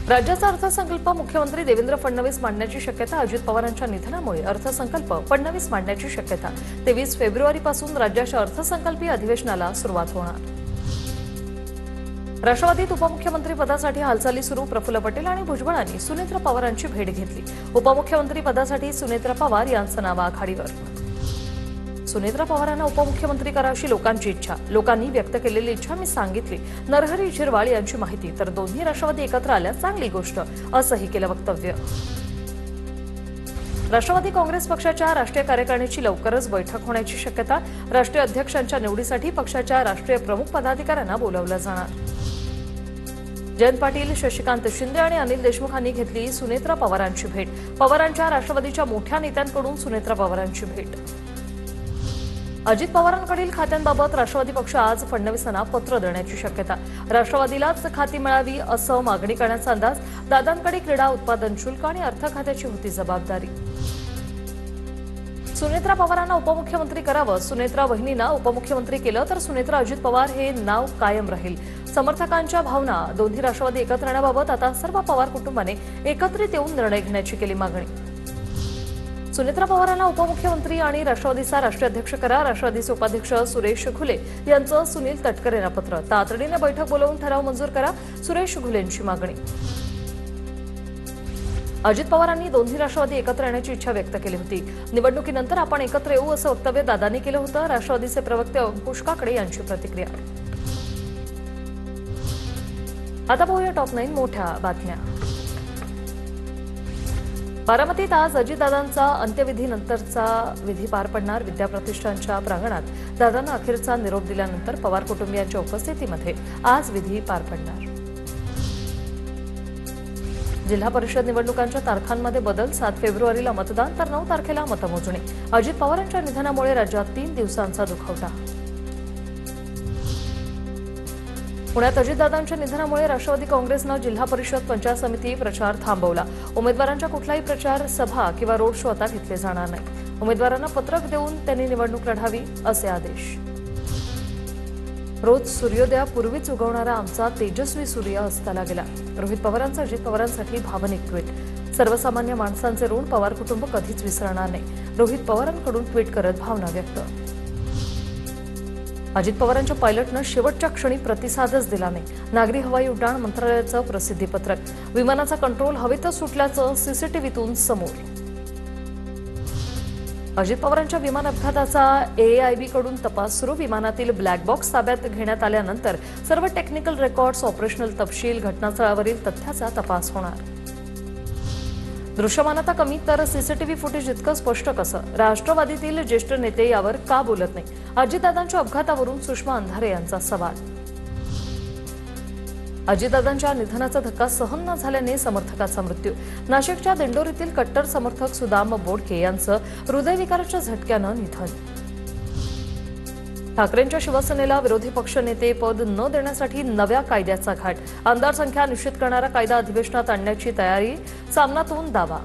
राज्याचा अर्थसंकल्प मुख्यमंत्री देवेंद्र फडणवीस मांडण्याची शक्यता. अजित पवारांच्या निधनामुळे अर्थसंकल्प फडणवीस मांडण्याची शक्यता. 23 फेब्रुवारीपासून राज्याच्या अर्थसंकल्पीय अधिवेशनाला सुरुवात होणार. राष्ट्रवादीत उपमुख्यमंत्री पदासाठी हालचाली सुरू. प्रफुल्ल पटेल आणि भुजबळांनी सुनेत्रा पवारांची भेट घेतली. उपमुख्यमंत्री पदासाठी सुनेत्रा पवार यांचं नाव आघाडीवर. सुनेत्रा पवारांना उपमुख्यमंत्री करावी लोकांची इच्छा. लोकांनी व्यक्त केलेली इच्छा मी सांगितली. नरहरी झिरवाळ यांची माहिती. तर दोन्ही राष्ट्रवादी एकत्र आल्यास चांगली गोष्ट, असंही केलं वक्तव्य. राष्ट्रवादी काँग्रेस पक्षाच्या राष्ट्रीय कार्यकारिणीची लवकरच बैठक होण्याची शक्यता. राष्ट्रीय अध्यक्षांच्या निवडीसाठी पक्षाच्या राष्ट्रीय प्रमुख पदाधिकाऱ्यांना बोलावलं जाणार. जयंत पाटील, शशिकांत शिंदे आणि अनिल देशमुख यांनी घेतली सुनेत्रा पवारांची भेट. पवारांच्या राष्ट्रवादीच्या मोठ्या नेत्यांकडून सुनेत्रा पवारांची भेट. अजित पवारांकडील खात्यांबाबत राष्ट्रवादी पक्ष आज फडणवीसांना पत्र देण्याची शक्यता. राष्ट्रवादीलाच खाती मिळावी असं मागणी करण्याचा अंदाज. दादांकडे क्रीडा उत्पादन शुल्क आणि अर्थ खात्याची होती जबाबदारी. सुनेत्रा पवारांना उपमुख्यमंत्री करावं. सुनेत्रा वहिनींना उपमुख्यमंत्री केलं तर सुनेत्रा अजित पवार हे नाव कायम राहील. समर्थकांच्या भावना. दोन्ही राष्ट्रवादी एकत्र येण्याबाबत आता सर्व पवार कुटुंबाने एकत्रित येऊन निर्णय घेण्याची केली मागणी. सुनेत्रा पवारांना उपमुख्यमंत्री आणि राष्ट्रवादीचा राष्ट्रीय अध्यक्ष करा. राष्ट्रवादीचे उपाध्यक्ष सुरेश घुले यांचं सुनील तटकरेंना पत्र. तातडीने बैठक बोलावून ठराव मंजूर करा. सुरेश घुलेंची मागणी. अजित पवारांनी दोन्ही राष्ट्रवादी एकत्र येण्याची इच्छा व्यक्त केली होती. निवडणुकीनंतर आपण एकत्र येऊ असं वक्तव्य दादांनी केलं होतं. राष्ट्रवादीचे प्रवक्ते अंकुश काकडे यांची प्रतिक्रिया. आता पाहूया टॉप 9 मोठ्या बातम्या. बारामतीत आज अजितदादांचा अंत्यविधीनंतरचा विधी पार पडणार. विद्याप्रतिष्ठानच्या प्रांगणात दादांना अखेरचा निरोप दिल्यानंतर पवार कुटुंबियांच्या उपस्थितीमध्ये आज विधी पार पडणार. जिल्हा परिषद निवडणुकांच्या तारखांमध्ये बदल. 7 फेब्रुवारीला मतदान तर 9 तारखेला मतमोजणी. अजित पवारांच्या निधनामुळे राज्यात 3 दिवसांचा दुखवटा. पुण्यात अजितदादांच्या निधनामुळे राष्ट्रवादी काँग्रेसनं जिल्हा परिषद पंचायत समिती प्रचार थांबवला. उमेदवारांच्या कुठलाही प्रचार सभा किंवा रोड शो आता घेतले जाणार नाही. उमेदवारांना पत्रक देऊन त्यांनी निवडणूक लढावी असे आदेश. रोज सूर्योदयापूर्वीच उगवणारा आमचा तेजस्वी सूर्य अस्ताला गेला. रोहित पवारांचं अजित पवारांसाठी भावनिक ट्विट. सर्वसामान्य माणसांचे ऋण पवार कुटुंब कधीच विसरणार नाही. रोहित पवारांकडून ट्विट करत भावना व्यक्त. अजित पवारांच्या पायलटनं शेवटच्या क्षणी प्रतिसादच दिला नाही. नागरी हवाई उड्डाण मंत्रालयाचं प्रसिद्धीपत्रक. विमानाचा कंट्रोल हवेतच सुटल्याचं सीसीटीव्हीतून समोर. अजित पवारांच्या विमान अपघाताचा AAIB कडून तपास सुरू. विमानातील ब्लॅक बॉक्स ताब्यात घेण्यात आल्यानंतर सर्व टेक्निकल रेकॉर्ड्स, ऑपरेशनल तपशील, घटनास्थळावरील तथ्याचा तपास होणार. दृश्यमानता कमी तर सीसीटीव्ही फुटेज इतकं स्पष्ट कसं? राष्ट्रवादीतील ज्येष्ठ नेते यावर का बोलत नाही? अजितदादांच्या अपघातावरून सुषमा अंधारे यांचा सवाल. अजितदादांच्या निधनाचा धक्का सहन न झाल्याने समर्थकाचा मृत्यू. नाशिकच्या दिंडोरीतील कट्टर समर्थक सुदाम बोडके यांचं हृदयविकाराच्या झटक्यानं निधन. ठाकरेंच्या शिवसेनेला विरोधी पक्षनेते पद न देण्यासाठी नव्या कायद्याचा घाट. आमदार संख्या निश्चित करणारा कायदा अधिवेशनात आणण्याची तयारी. सामनातून दावा.